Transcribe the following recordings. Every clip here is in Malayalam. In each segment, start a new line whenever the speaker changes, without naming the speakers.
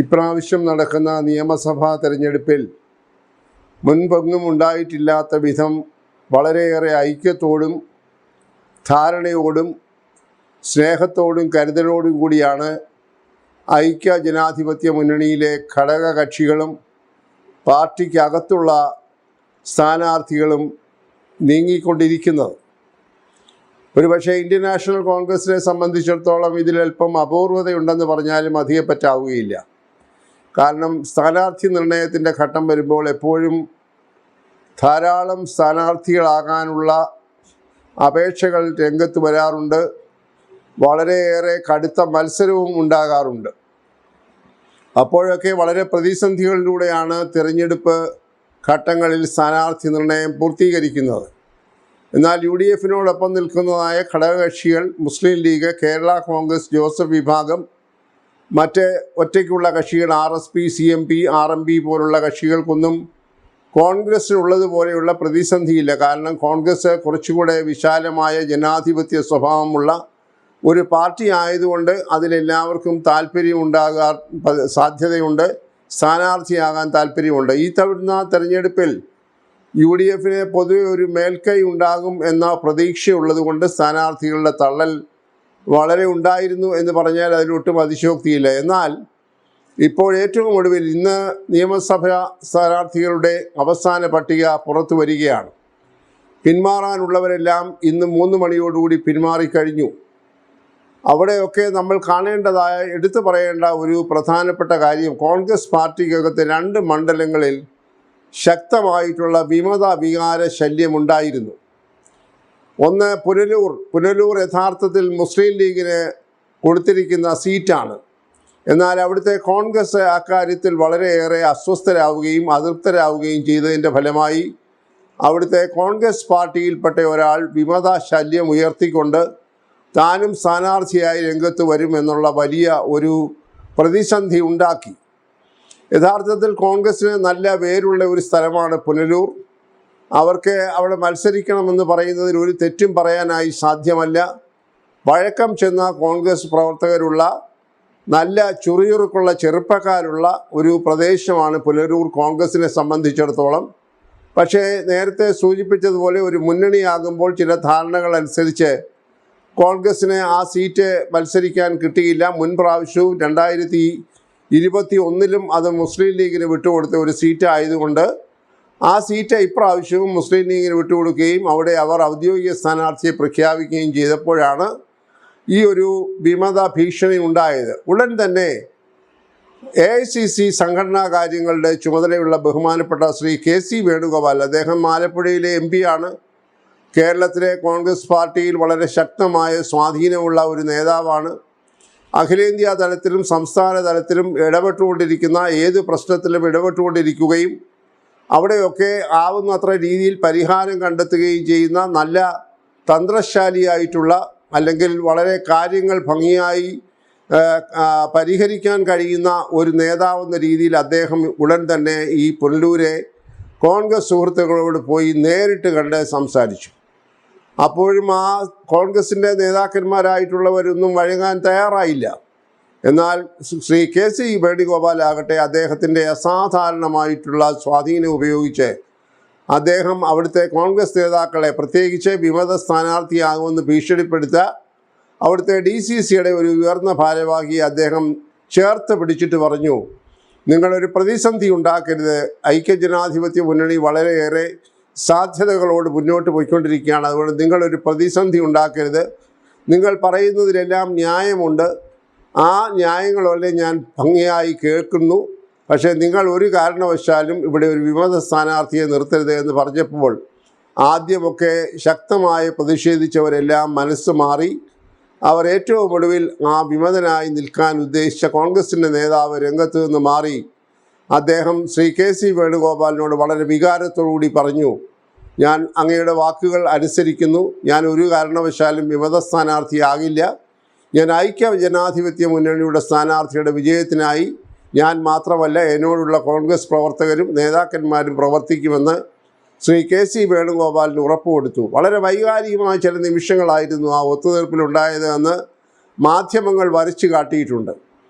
ഇപ്രാവശ്യം നടക്കുന്ന നിയമസഭാ തെരഞ്ഞെടുപ്പിൽ മുൻപൊന്നും ഉണ്ടായിട്ടില്ലാത്ത വിധം വളരെയേറെ ഐക്യത്തോടും ധാരണയോടും സ്നേഹത്തോടും കരുതലോടും കൂടിയാണ് ഐക്യ ജനാധിപത്യ മുന്നണിയിലെ ഘടകകക്ഷികളും പാർട്ടിക്കകത്തുള്ള സ്ഥാനാർത്ഥികളും നീങ്ങിക്കൊണ്ടിരിക്കുന്നത്. ഒരുപക്ഷെ ഇന്ത്യൻ നാഷണൽ കോൺഗ്രസിനെ സംബന്ധിച്ചിടത്തോളം ഇതിലൽപ്പം അപൂർവതയുണ്ടെന്ന് പറഞ്ഞാലും അധികപ്പറ്റാവുകയില്ല. കാരണം സ്ഥാനാർത്ഥി നിർണയത്തിൻ്റെ ഘട്ടം വരുമ്പോൾ എപ്പോഴും ധാരാളം സ്ഥാനാർത്ഥികളാകാനുള്ള അപേക്ഷകൾ രംഗത്ത് വരാറുണ്ട്. വളരെയേറെ കടുത്ത മത്സരവും ഉണ്ടാകാറുണ്ട്. അപ്പോഴൊക്കെ വളരെ പ്രതിസന്ധികളിലൂടെയാണ് തിരഞ്ഞെടുപ്പ് ഘട്ടങ്ങളിൽ സ്ഥാനാർത്ഥി നിർണയം പൂർത്തീകരിക്കുന്നത്. എന്നാൽ UDF-നോടൊപ്പം നിൽക്കുന്നതായ ഘടകകക്ഷികൾ മുസ്ലിം ലീഗ്, കേരള കോൺഗ്രസ്, ജോസഫ് വിഭാഗം, മറ്റ് ഒറ്റയ്ക്കുള്ള കക്ഷികൾ RSP, CMP, RMP പോലുള്ള കക്ഷികൾക്കൊന്നും കോൺഗ്രസ്സിനുള്ളതുപോലെയുള്ള പ്രതിസന്ധിയില്ല. കാരണം കോൺഗ്രസ് കുറച്ചുകൂടെ വിശാലമായ ജനാധിപത്യ സ്വഭാവമുള്ള ഒരു പാർട്ടി ആയതുകൊണ്ട് അതിലെല്ലാവർക്കും താല്പര്യമുണ്ടാകാൻ സാധ്യതയുണ്ട്, സ്ഥാനാർത്ഥിയാകാൻ താല്പര്യമുണ്ട്. ഈ തവണ തെരഞ്ഞെടുപ്പിൽ UDF-ന് പൊതുവെ ഒരു മേൽക്കൈ ഉണ്ടാകും എന്ന പ്രതീക്ഷയുള്ളത് കൊണ്ട് സ്ഥാനാർത്ഥികളുടെ തള്ളൽ വളരെ ഉണ്ടായിരുന്നു എന്ന് പറഞ്ഞാൽ അതിലൊട്ടും അതിശയോക്തിയില്ല. എന്നാൽ ഇപ്പോൾ ഏറ്റവും ഒടുവിൽ ഇന്ന് നിയമസഭാ സ്ഥാനാർത്ഥികളുടെ അവസാന പട്ടിക പുറത്തു വരികയാണ്. പിന്മാറാനുള്ളവരെല്ലാം ഇന്ന് 3 മണിയോടുകൂടി പിന്മാറിക്കഴിഞ്ഞു. അവിടെയൊക്കെ നമ്മൾ കാണേണ്ടതായ, എടുത്തു പറയേണ്ട ഒരു പ്രധാനപ്പെട്ട കാര്യം, കോൺഗ്രസ് പാർട്ടിക്കകത്ത് 2 മണ്ഡലങ്ങളിൽ ശക്തമായിട്ടുള്ള വിമത വികാര ശല്യമുണ്ടായിരുന്നു. ഒന്ന് പുനലൂർ യഥാർത്ഥത്തിൽ മുസ്ലിം ലീഗിന് കൊടുത്തിരിക്കുന്ന സീറ്റാണ്. എന്നാൽ അവിടുത്തെ കോൺഗ്രസ് അക്കാര്യത്തിൽ വളരെയേറെ അസ്വസ്ഥരാവുകയും അതൃപ്തരാവുകയും ചെയ്തതിൻ്റെ ഫലമായി അവിടുത്തെ കോൺഗ്രസ് പാർട്ടിയിൽപ്പെട്ട ഒരാൾ വിമത ശല്യം ഉയർത്തിക്കൊണ്ട് താനും സ്ഥാനാർത്ഥിയായി രംഗത്ത് വരുമെന്നുള്ള വലിയ ഒരു പ്രതിസന്ധി ഉണ്ടാക്കി. യഥാർത്ഥത്തിൽ കോൺഗ്രസ്സിന് നല്ല വേരുള്ള ഒരു സ്ഥലമാണ് പുനലൂർ. അവർക്ക് അവിടെ മത്സരിക്കണമെന്ന് പറയുന്നതിൽ ഒരു തെറ്റും പറയാനായി സാധ്യമല്ല. വഴക്കം ചെന്ന കോൺഗ്രസ് പ്രവർത്തകരുള്ള, നല്ല ചുറിയുറുക്കുള്ള ചെറുപ്പക്കാരുള്ള ഒരു പ്രദേശമാണ് പുനലൂർ കോൺഗ്രസിനെ സംബന്ധിച്ചിടത്തോളം. പക്ഷേ നേരത്തെ സൂചിപ്പിച്ചതുപോലെ ഒരു മുന്നണിയാകുമ്പോൾ ചില ധാരണകൾ അനുസരിച്ച് കോൺഗ്രസ്സിന് ആ സീറ്റ് മത്സരിക്കാൻ കിട്ടിയില്ല. മുൻ പ്രാവശ്യവും 2021 അത് മുസ്ലിം ലീഗിന് വിട്ടുകൊടുത്ത ഒരു സീറ്റ് ആയതുകൊണ്ട് ആ സീറ്റ് ഇപ്രാവശ്യവും മുസ്ലിം ലീഗിന് വിട്ടുകൊടുക്കുകയും അവിടെ അവർ ഔദ്യോഗിക സ്ഥാനാർത്ഥിയെ പ്രഖ്യാപിക്കുകയും ചെയ്തപ്പോഴാണ് ഈ ഒരു വിമത ഭീഷണി ഉണ്ടായത്. ഉടൻ തന്നെ AICC സംഘടനാ കാര്യങ്ങളുടെ ചുമതലയുള്ള ബഹുമാനപ്പെട്ട ശ്രീ KC വേണുഗോപാൽ, അദ്ദേഹം ആലപ്പുഴയിലെ MP ആണ്. കേരളത്തിലെ കോൺഗ്രസ് പാർട്ടിയിൽ വളരെ ശക്തമായ സ്വാധീനമുള്ള ഒരു നേതാവാണ്. അഖിലേന്ത്യാ തലത്തിലും സംസ്ഥാന തലത്തിലും ഇടപെട്ടുകൊണ്ടിരിക്കുന്ന, ഏത് പ്രശ്നത്തിലും ഇടപെട്ടുകൊണ്ടിരിക്കുകയും അവിടെയൊക്കെ ആവുന്നത്ര രീതിയിൽ പരിഹാരം കണ്ടെത്തുകയും ചെയ്യുന്ന നല്ല തന്ത്രശാലിയായിട്ടുള്ള, അല്ലെങ്കിൽ വളരെ കാര്യങ്ങൾ ഭംഗിയായി പരിഹരിക്കാൻ കഴിയുന്ന ഒരു നേതാവെന്ന രീതിയിൽ അദ്ദേഹം ഉടൻ തന്നെ ഈ പുനലൂരെ കോൺഗ്രസ് സുഹൃത്തുക്കളോട് പോയി നേരിട്ട് കണ്ട് സംസാരിച്ചു. അപ്പോഴും ആ കോൺഗ്രസിൻ്റെ നേതാക്കന്മാരായിട്ടുള്ളവരൊന്നും വഴങ്ങാൻ തയ്യാറായില്ല. എന്നാൽ ശ്രീ KC വേണുഗോപാൽ ആകട്ടെ അദ്ദേഹത്തിൻ്റെ അസാധാരണമായിട്ടുള്ള സ്വാധീനം ഉപയോഗിച്ച് അദ്ദേഹം അവിടുത്തെ കോൺഗ്രസ് നേതാക്കളെ, പ്രത്യേകിച്ച് വിമത സ്ഥാനാർത്ഥിയാകുമെന്ന് ഭീഷണിപ്പെടുത്ത അവിടുത്തെ DCCയുടെ ഒരു ഉയർന്ന ഭാരവാഹിയെ അദ്ദേഹം ചേർത്ത് പിടിച്ചിട്ട് പറഞ്ഞു, നിങ്ങളൊരു പ്രതിസന്ധി ഉണ്ടാക്കരുത്. ഐക്യജനാധിപത്യ മുന്നണി വളരെയേറെ സാധ്യതകളോട് മുന്നോട്ട് പോയിക്കൊണ്ടിരിക്കുകയാണ്. അതുകൊണ്ട് നിങ്ങളൊരു പ്രതിസന്ധി ഉണ്ടാക്കരുത്. നിങ്ങൾ പറയുന്നതിലെല്ലാം ന്യായമുണ്ട്. ആ ന്യായങ്ങളെല്ലാം ഞാൻ ഭംഗിയായി കേൾക്കുന്നു. പക്ഷേ നിങ്ങൾ ഒരു കാരണവശാലും ഇവിടെ ഒരു വിമത സ്ഥാനാർത്ഥിയെ നിർത്തരുത് എന്ന് പറഞ്ഞപ്പോൾ ആദ്യമൊക്കെ ശക്തമായി പ്രതിഷേധിച്ചവരെല്ലാം മനസ്സ് മാറി. അവർ ഏറ്റവും ഒടുവിൽ ആ വിമതനായി നിൽക്കാൻ ഉദ്ദേശിച്ച കോൺഗ്രസിൻ്റെ നേതാവ് രംഗത്ത് നിന്ന് മാറി. അദ്ദേഹം ശ്രീ KC വേണുഗോപാലിനോട് വളരെ വികാരത്തോടുകൂടി പറഞ്ഞു, ഞാൻ അങ്ങയുടെ വാക്കുകൾ അനുസരിക്കുന്നു. ഞാൻ ഒരു കാരണവശാലും വിമത സ്ഥാനാർത്ഥിയാകില്ല. ഞാൻ ഐക്യ ജനാധിപത്യ മുന്നണിയുടെ സ്ഥാനാർത്ഥിയുടെ വിജയത്തിനായി ഞാൻ മാത്രമല്ല, എന്നോടുള്ള കോൺഗ്രസ് പ്രവർത്തകരും നേതാക്കന്മാരും പ്രവർത്തിക്കുമെന്ന് ശ്രീ KC വേണുഗോപാലിന് ഉറപ്പ് കൊടുത്തു. വളരെ വൈകാരികമായ ചില നിമിഷങ്ങളായിരുന്നു ആ ഒത്തുതീർപ്പിലുണ്ടായത് എന്ന് മാധ്യമങ്ങൾ വരച്ചു കാട്ടിയിട്ടുണ്ട്.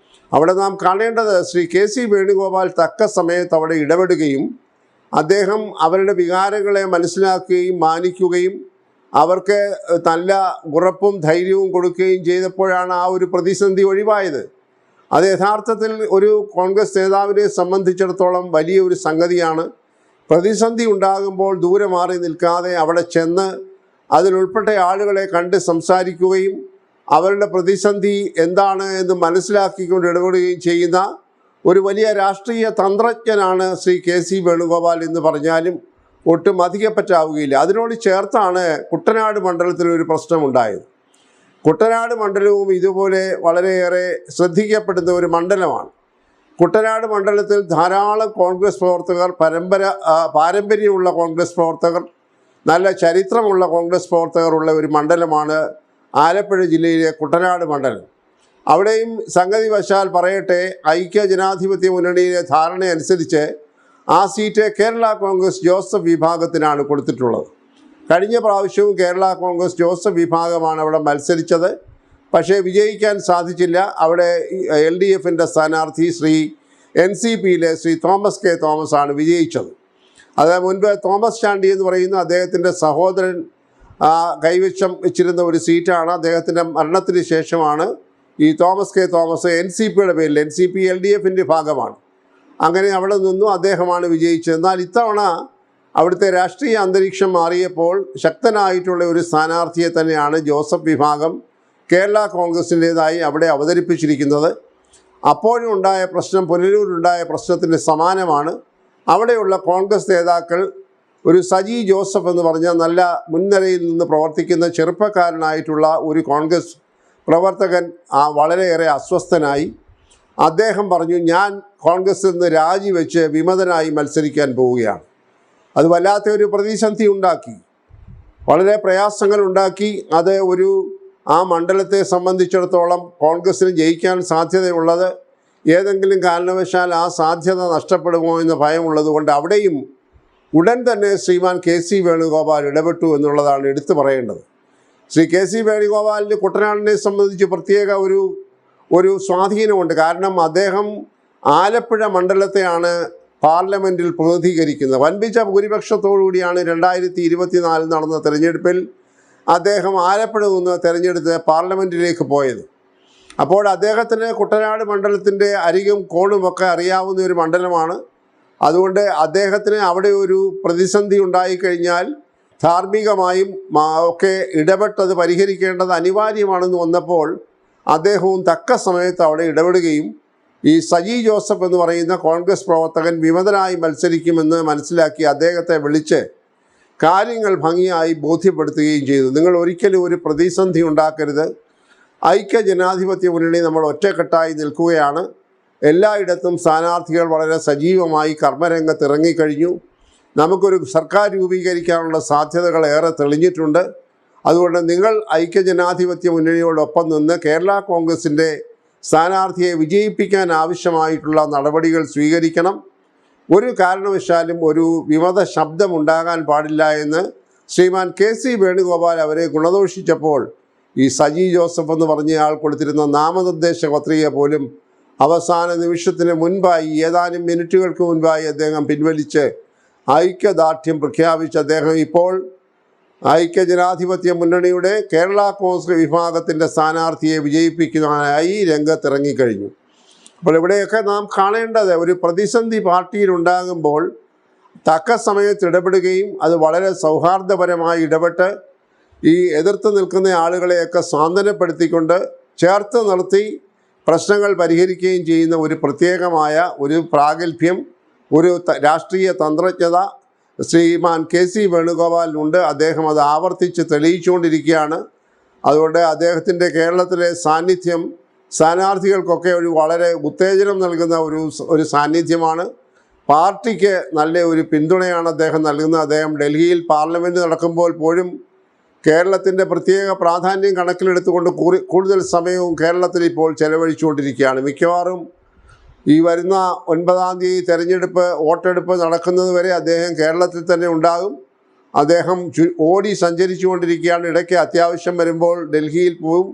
അവിടെ നാം കാണേണ്ടത് ശ്രീ KC വേണുഗോപാൽ തക്ക സമയത്ത് അവിടെ ഇടപെടുകയും അദ്ദേഹം അവരുടെ വികാരങ്ങളെ മനസ്സിലാക്കുകയും മാനിക്കുകയും അവർക്ക് നല്ല ഉറപ്പും ധൈര്യവും കൊടുക്കുകയും ചെയ്തപ്പോഴാണ് ആ ഒരു പ്രതിസന്ധി ഒഴിവായത്. അത് യഥാർത്ഥത്തിൽ ഒരു കോൺഗ്രസ് നേതാവിനെ സംബന്ധിച്ചിടത്തോളം വലിയ ഒരു സംഗതിയാണ്. പ്രതിസന്ധി ഉണ്ടാകുമ്പോൾ ദൂരെ മാറി നിൽക്കാതെ അവിടെ ചെന്ന് അതിലുൾപ്പെട്ട ആളുകളെ കണ്ട് സംസാരിക്കുകയും അവരുടെ പ്രതിസന്ധി എന്താണ് എന്ന് മനസ്സിലാക്കിക്കൊണ്ട് ഇടപെടുകയും ചെയ്യുന്ന ഒരു വലിയ രാഷ്ട്രീയ തന്ത്രജ്ഞനാണ് ശ്രീ KC വേണുഗോപാൽ എന്ന് പറഞ്ഞാലും ഒട്ടും അധികപ്പറ്റാവുകയില്ല. അതിനോട് ചേർത്താണ് കുട്ടനാട് മണ്ഡലത്തിലൊരു പ്രശ്നമുണ്ടായത്. കുട്ടനാട് മണ്ഡലവും ഇതുപോലെ വളരെയേറെ ശ്രദ്ധിക്കപ്പെടുന്ന ഒരു മണ്ഡലമാണ്. കുട്ടനാട് മണ്ഡലത്തിൽ ധാരാളം കോൺഗ്രസ് പ്രവർത്തകർ, പാരമ്പര്യമുള്ള കോൺഗ്രസ് പ്രവർത്തകർ, നല്ല ചരിത്രമുള്ള കോൺഗ്രസ് പ്രവർത്തകർ ഉള്ള ഒരു മണ്ഡലമാണ് ആലപ്പുഴ ജില്ലയിലെ കുട്ടനാട് മണ്ഡലം. അവിടെയും സംഗതി വശാൽ പറയട്ടെ, ഐക്യ ജനാധിപത്യ മുന്നണിയിലെ ധാരണയനുസരിച്ച് ആ സീറ്റ് കേരള കോൺഗ്രസ് ജോസഫ് വിഭാഗത്തിനാണ് കൊടുത്തിട്ടുള്ളത്. കഴിഞ്ഞ പ്രാവശ്യവും കേരള കോൺഗ്രസ് ജോസഫ് വിഭാഗമാണ് അവിടെ മത്സരിച്ചത്. പക്ഷേ വിജയിക്കാൻ സാധിച്ചില്ല. അവിടെ LDFൻ്റെ സ്ഥാനാർത്ഥി ശ്രീ NCPയിലെ ശ്രീ തോമസ് K. തോമസ് ആണ് വിജയിച്ചത്. അത് മുൻപ് തോമസ് ചാണ്ടി എന്ന് പറയുന്ന അദ്ദേഹത്തിൻ്റെ സഹോദരൻ കൈവശം വെച്ചിരുന്ന ഒരു സീറ്റാണ്. അദ്ദേഹത്തിൻ്റെ മരണത്തിന് ശേഷമാണ് ഈ തോമസ് K. തോമസ് NCPയുടെ പേരിൽ, NCP LDFൻ്റെ ഭാഗമാണ്, അങ്ങനെ അവിടെ നിന്നും അദ്ദേഹമാണ് വിജയിച്ചത്. എന്നാൽ ഇത്തവണ അവിടുത്തെ രാഷ്ട്രീയ അന്തരീക്ഷം മാറിയപ്പോൾ ശക്തനായിട്ടുള്ള ഒരു സ്ഥാനാർത്ഥിയെ തന്നെയാണ് ജോസഫ് വിഭാഗം കേരള കോൺഗ്രസിൻ്റേതായി അവിടെ അവതരിപ്പിച്ചിരിക്കുന്നത്. അപ്പോഴും ഉണ്ടായ പ്രശ്നം, പുനലൂരുണ്ടായ പ്രശ്നത്തിൻ്റെ സമാനമാണ്. അവിടെയുള്ള കോൺഗ്രസ് നേതാക്കൾ ഒരു സജി ജോസഫ് എന്ന് പറഞ്ഞ നല്ല മുൻനിരയിൽ നിന്ന് പ്രവർത്തിക്കുന്ന ചെറുപ്പക്കാരനായിട്ടുള്ള ഒരു കോൺഗ്രസ് പ്രവർത്തകൻ വളരെയേറെ അസ്വസ്ഥനായി. അദ്ദേഹം പറഞ്ഞു, ഞാൻ കോൺഗ്രസിൽ നിന്ന് രാജിവെച്ച് വിമതനായി മത്സരിക്കാൻ പോവുകയാണ്. അത് വല്ലാത്ത ഒരു പ്രതിസന്ധി ഉണ്ടാക്കി, വളരെ പ്രയാസങ്ങൾ ഉണ്ടാക്കി. അത് ആ മണ്ഡലത്തെ സംബന്ധിച്ചിടത്തോളം കോൺഗ്രസ്സിന് ജയിക്കാൻ സാധ്യതയുള്ളത് ഏതെങ്കിലും കാരണവശാൽ ആ സാധ്യത നഷ്ടപ്പെടുമോ എന്ന ഭയമുള്ളതുകൊണ്ട് അവിടെയും ഉടൻ തന്നെ ശ്രീമാൻ KC വേണുഗോപാൽ ഇടപെട്ടു എന്നുള്ളതാണ് എടുത്തു പറയേണ്ടത്. ശ്രീ KC വേണുഗോപാലിന് കുട്ടനാടിനെ സംബന്ധിച്ച് പ്രത്യേക ഒരു സ്വാധീനമുണ്ട്. കാരണം അദ്ദേഹം ആലപ്പുഴ മണ്ഡലത്തെയാണ് പാർലമെൻറ്റിൽ പ്രതിനിധീകരിക്കുന്നത്. വൻപിച്ച ഭൂരിപക്ഷത്തോടുകൂടിയാണ് 2024 നടന്ന തെരഞ്ഞെടുപ്പിൽ അദ്ദേഹം ആലപ്പുഴ നിന്ന് തെരഞ്ഞെടുത്ത് പാർലമെൻറ്റിലേക്ക് പോയത്. അപ്പോൾ അദ്ദേഹത്തിന് കുട്ടനാട് മണ്ഡലത്തിൻ്റെ അരികും കോണുമൊക്കെ അറിയാവുന്ന ഒരു മണ്ഡലമാണ്. അതുകൊണ്ട് അദ്ദേഹത്തിന് അവിടെ ഒരു പ്രതിസന്ധി ഉണ്ടായിക്കഴിഞ്ഞാൽ ധാർമ്മികമായും ഒക്കെ ഇടപെട്ടത് പരിഹരിക്കേണ്ടത് അനിവാര്യമാണെന്ന് വന്നപ്പോൾ അദ്ദേഹവും തക്ക സമയത്ത് അവിടെ ഇടപെടുകയും ഈ സജി ജോസഫ് എന്ന് പറയുന്ന കോൺഗ്രസ് പ്രവർത്തകൻ വിമതനായി മത്സരിക്കുമെന്ന് മനസ്സിലാക്കി അദ്ദേഹത്തെ വിളിച്ച് കാര്യങ്ങൾ ഭംഗിയായി ബോധ്യപ്പെടുത്തുകയും ചെയ്തു. നിങ്ങൾ ഒരിക്കലും ഒരു പ്രതിസന്ധി ഉണ്ടാക്കരുത്. ഐക്യ ജനാധിപത്യ മുന്നണി നമ്മൾ ഒറ്റക്കെട്ടായി നിൽക്കുകയാണ്. എല്ലായിടത്തും സ്ഥാനാർത്ഥികൾ വളരെ സജീവമായി കർമ്മരംഗത്ത് ഇറങ്ങിക്കഴിഞ്ഞു. നമുക്കൊരു സർക്കാർ രൂപീകരിക്കാനുള്ള സാധ്യതകൾ ഏറെ തെളിഞ്ഞിട്ടുണ്ട്. അതുകൊണ്ട് നിങ്ങൾ ഐക്യ ജനാധിപത്യ മുന്നണിയോടൊപ്പം നിന്ന് കേരള കോൺഗ്രസിൻ്റെ സ്ഥാനാർത്ഥിയെ വിജയിപ്പിക്കാൻ ആവശ്യമായിട്ടുള്ള നടപടികൾ സ്വീകരിക്കണം. ഒരു കാരണവശാലും ഒരു വിമത ശബ്ദമുണ്ടാകാൻ പാടില്ല എന്ന് ശ്രീമാൻ KC വേണുഗോപാൽ അവരെ ഗുണദോഷിച്ചപ്പോൾ ഈ സജി ജോസഫ് എന്ന് പറഞ്ഞയാൾ കൊടുത്തിരുന്ന നാമനിർദ്ദേശ പത്രിക പോലും അവസാന നിമിഷത്തിന് മുൻപായി, ഏതാനും മിനിറ്റുകൾക്ക് മുൻപായി അദ്ദേഹം പിൻവലിച്ച് ഐക്യദാർഢ്യം പ്രഖ്യാപിച്ച് അദ്ദേഹം ഇപ്പോൾ ഐക്യ ജനാധിപത്യ മുന്നണിയുടെ കേരള കോൺഗ്രസ് വിഭാഗത്തിൻ്റെ സ്ഥാനാർത്ഥിയെ വിജയിപ്പിക്കുന്നതിനായി രംഗത്തിറങ്ങിക്കഴിഞ്ഞു. അപ്പോൾ ഇവിടെയൊക്കെ നാം കാണേണ്ടത്, ഒരു പ്രതിസന്ധി പാർട്ടിയിലുണ്ടാകുമ്പോൾ തക്ക സമയത്ത് ഇടപെടുകയും അത് വളരെ സൗഹാർദ്ദപരമായി ഇടപെട്ട് ഈ എതിർത്ത് നിൽക്കുന്ന ആളുകളെയൊക്കെ സാന്ത്വനപ്പെടുത്തിക്കൊണ്ട് ചേർത്ത് നിർത്തി പ്രശ്നങ്ങൾ പരിഹരിക്കുകയും ചെയ്യുന്ന ഒരു പ്രത്യേകമായ ഒരു പ്രാഗൽഭ്യം, ഒരു രാഷ്ട്രീയ തന്ത്രജ്ഞത ശ്രീമാൻ KC വേണുഗോപാലിനുണ്ട്. അദ്ദേഹം അത് ആവർത്തിച്ച് തെളിയിച്ചുകൊണ്ടിരിക്കുകയാണ്. അതുകൊണ്ട് അദ്ദേഹത്തിൻ്റെ കേരളത്തിലെ സാന്നിധ്യം സ്ഥാനാർത്ഥികൾക്കൊക്കെ വളരെ ഉത്തേജനം നൽകുന്ന ഒരു സാന്നിധ്യമാണ്. പാർട്ടിക്ക് നല്ല ഒരു പിന്തുണയാണ് അദ്ദേഹം നൽകുന്നത്. അദ്ദേഹം ഡൽഹിയിൽ പാർലമെൻറ്റ് നടക്കുമ്പോൾ പോലും കേരളത്തിൻ്റെ പ്രത്യേക പ്രാധാന്യം കണക്കിലെടുത്തുകൊണ്ട് കൂടുതൽ സമയവും കേരളത്തിൽ ഇപ്പോൾ ചെലവഴിച്ചുകൊണ്ടിരിക്കുകയാണ്. മിക്കവാറും ഈ വരുന്ന 9-ാം തീയതി തെരഞ്ഞെടുപ്പ് വോട്ടെടുപ്പ് നടക്കുന്നത് വരെ അദ്ദേഹം കേരളത്തിൽ തന്നെ ഉണ്ടാകും. അദ്ദേഹം ഓടി സഞ്ചരിച്ചു കൊണ്ടിരിക്കുകയാണ്. ഇടയ്ക്ക് അത്യാവശ്യം വരുമ്പോൾ ഡൽഹിയിൽ പോവും.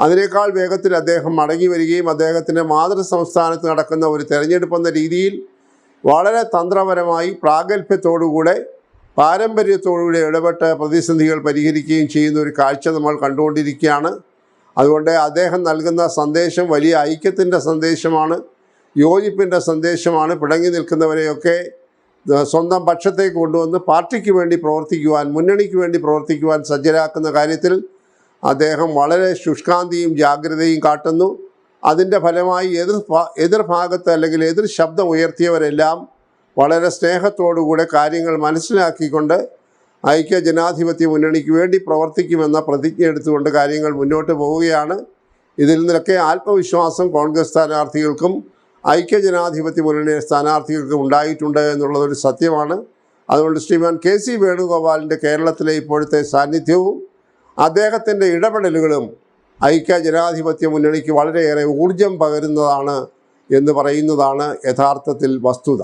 അതിനേക്കാൾ വേഗത്തിൽ അദ്ദേഹം മടങ്ങി വരികയും അദ്ദേഹത്തിൻ്റെ മാതൃ സംസ്ഥാനത്ത് നടക്കുന്ന ഒരു തെരഞ്ഞെടുപ്പെന്ന രീതിയിൽ വളരെ തന്ത്രപരമായി പ്രാഗൽഭ്യത്തോടുകൂടെ പാരമ്പര്യത്തോടുകൂടി ഇടപെട്ട് പ്രതിസന്ധികൾ പരിഹരിക്കുകയും ചെയ്യുന്ന ഒരു കാഴ്ച നമ്മൾ കണ്ടുകൊണ്ടിരിക്കുകയാണ്. അതുകൊണ്ട് അദ്ദേഹം നൽകുന്ന സന്ദേശം വലിയ ഐക്യത്തിൻ്റെ സന്ദേശമാണ്, യോജിപ്പിൻ്റെ സന്ദേശമാണ്. പിണങ്ങി നിൽക്കുന്നവരെയൊക്കെ സ്വന്തം പക്ഷത്തേക്ക് കൊണ്ടുവന്ന് പാർട്ടിക്ക് വേണ്ടി പ്രവർത്തിക്കുവാൻ, മുന്നണിക്ക് വേണ്ടി പ്രവർത്തിക്കുവാൻ സജ്ജരാക്കുന്ന കാര്യത്തിൽ അദ്ദേഹം വളരെ ശുഷ്കാന്തിയും ജാഗ്രതയും കാട്ടുന്നു. അതിൻ്റെ ഫലമായി എതിർഭാഗത്ത് അല്ലെങ്കിൽ എതിർ ശബ്ദം ഉയർത്തിയവരെല്ലാം വളരെ സ്നേഹത്തോടുകൂടെ കാര്യങ്ങൾ മനസ്സിലാക്കിക്കൊണ്ട് ഐക്യ ജനാധിപത്യ മുന്നണിക്ക് വേണ്ടി പ്രവർത്തിക്കുമെന്ന പ്രതിജ്ഞ എടുത്തുകൊണ്ട് കാര്യങ്ങൾ മുന്നോട്ട് പോവുകയാണ്. ഇതിൽ നിന്നൊക്കെ ആത്മവിശ്വാസം കോൺഗ്രസ് സ്ഥാനാർത്ഥികൾക്കും ഐക്യ ജനാധിപത്യ മുന്നണി സ്ഥാനാർത്ഥികൾക്കും ഉണ്ടായിട്ടുണ്ട് എന്നുള്ളതൊരു സത്യമാണ്. അതുകൊണ്ട് ശ്രീമാൻ KC വേണുഗോപാലിൻ്റെ കേരളത്തിലെ ഇപ്പോഴത്തെ സാന്നിധ്യവും അദ്ദേഹത്തിൻ്റെ ഇടപെടലുകളും ഐക്യ ജനാധിപത്യ മുന്നണിക്ക് വളരെയേറെ ഊർജം പകരുന്നതാണ് എന്ന് പറയുന്നതാണ് യഥാർത്ഥത്തിൽ വസ്തുത.